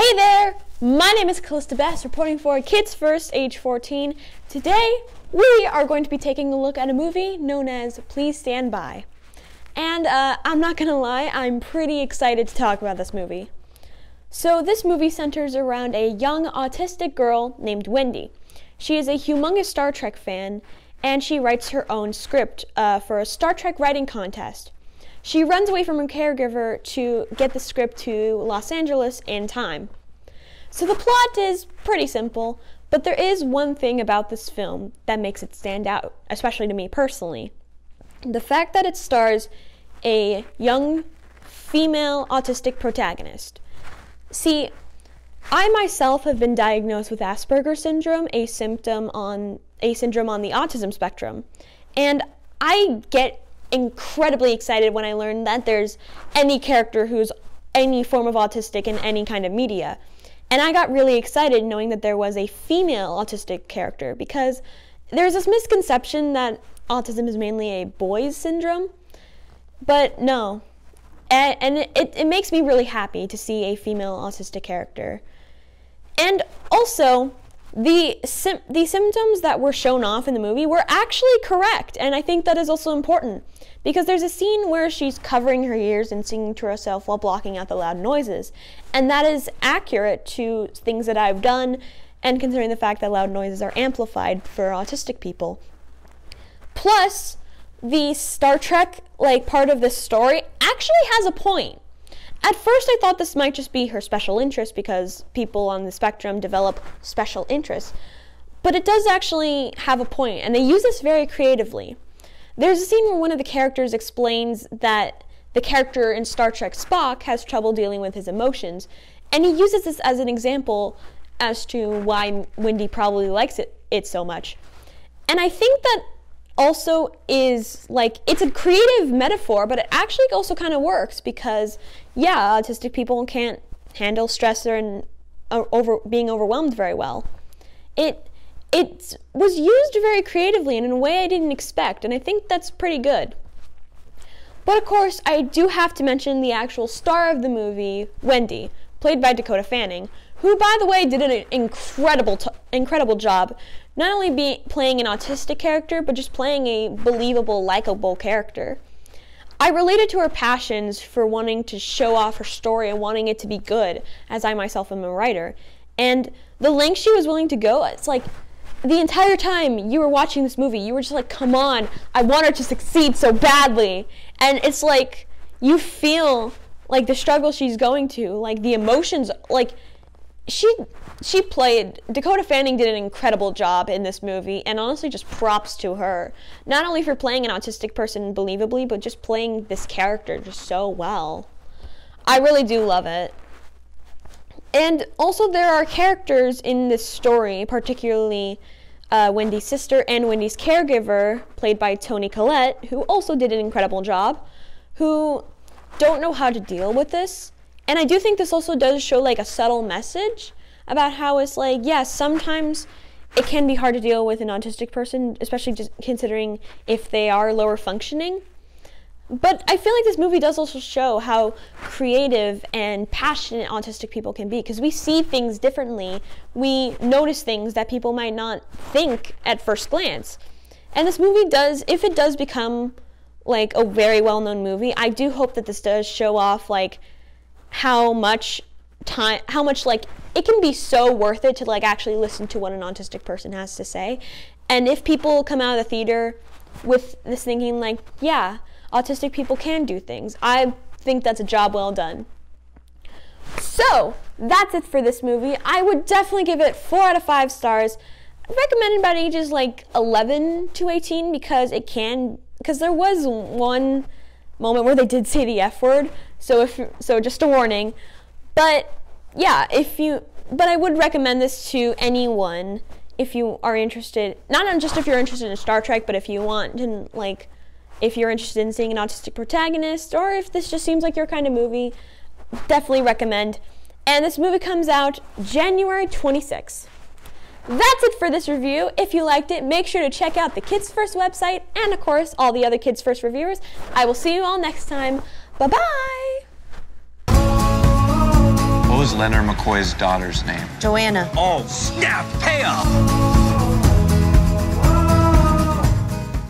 Hey there! My name is Calista reporting for Kids First, age 14. Today, we are going to be taking a look at a movie known as Please Stand By. And I'm not gonna lie, I'm pretty excited to talk about this movie. So this movie centers around a young autistic girl named Wendy. She is a humongous Star Trek fan, and she writes her own script for a Star Trek writing contest. She runs away from her caregiver to get the script to Los Angeles in time. So the plot is pretty simple, but there is one thing about this film that makes it stand out, especially to me personally. The fact that it stars a young female autistic protagonist. See, I myself have been diagnosed with Asperger's syndrome, a syndrome on the autism spectrum, and I get incredibly excited when I learn that there's any character who's any form of autistic in any kind of media. And I got really excited knowing that there was a female autistic character, because there's this misconception that autism is mainly a boys syndrome, but no. And it makes me really happy to see a female autistic character. And also, the symptoms that were shown off in the movie were actually correct, and I think that is also important, because there's a scene where she's covering her ears and singing to herself while blocking out the loud noises, and that is accurate to things that I've done, and considering the fact that loud noises are amplified for autistic people. Plus, the Star Trek part of this story actually has a point. At first, I thought this might just be her special interest because people on the spectrum develop special interests. But it does actually have a point, and they use this very creatively. There's a scene where one of the characters explains that the character in Star Trek, Spock, has trouble dealing with his emotions, and he uses this as an example as to why Wendy probably likes it so much. And I think that also is, it's a creative metaphor, but it actually also kind of works because, yeah, autistic people can't handle stress and being overwhelmed very well. It was used very creatively and in a way I didn't expect, and I think that's pretty good. But of course, I do have to mention the actual star of the movie, Wendy, played by Dakota Fanning, who, by the way, did an incredible job, not only playing an autistic character, but just playing a believable, likable character. I related to her passions for wanting to show off her story and wanting it to be good, as I myself am a writer. And the length she was willing to go, it's like, the entire time you were watching this movie, you were just like, come on, I want her to succeed so badly. And it's like, you feel like the struggle she's going to, like the emotions, Dakota Fanning did an incredible job in this movie, and honestly just props to her. Not only for playing an autistic person believably, but just playing this character just so well. I really do love it. And also there are characters in this story, particularly Wendy's sister and Wendy's caregiver, played by Toni Collette, who also did an incredible job, who don't know how to deal with this. And I do think this also does show a subtle message about how it's sometimes it can be hard to deal with an autistic person, especially just considering if they are lower functioning. But I feel like this movie does also show how creative and passionate autistic people can be, because we see things differently. We notice things that people might not think at first glance. And this movie does, if it does become a very well-known movie, I do hope that this does show off how much it can be so worth it to actually listen to what an autistic person has to say. And if people come out of the theater with this thinking yeah, autistic people can do things, I think that's a job well done. So that's it for this movie. I would definitely give it 4 out of 5 stars. I recommend about ages 11 to 18 because there was one moment where they did say the F word, so just a warning. But yeah, but I would recommend this to anyone if you are interested, not just if you're interested in Star Trek, but if you want to if you're interested in seeing an autistic protagonist, or if this just seems like your kind of movie, definitely recommend. And this movie comes out January 26th. That's it for this review. If you liked it, make sure to check out the Kids First website and, of course, all the other Kids First reviewers. I will see you all next time. Bye-bye! What was Leonard McCoy's daughter's name? Joanna. Oh, snap! Payoff!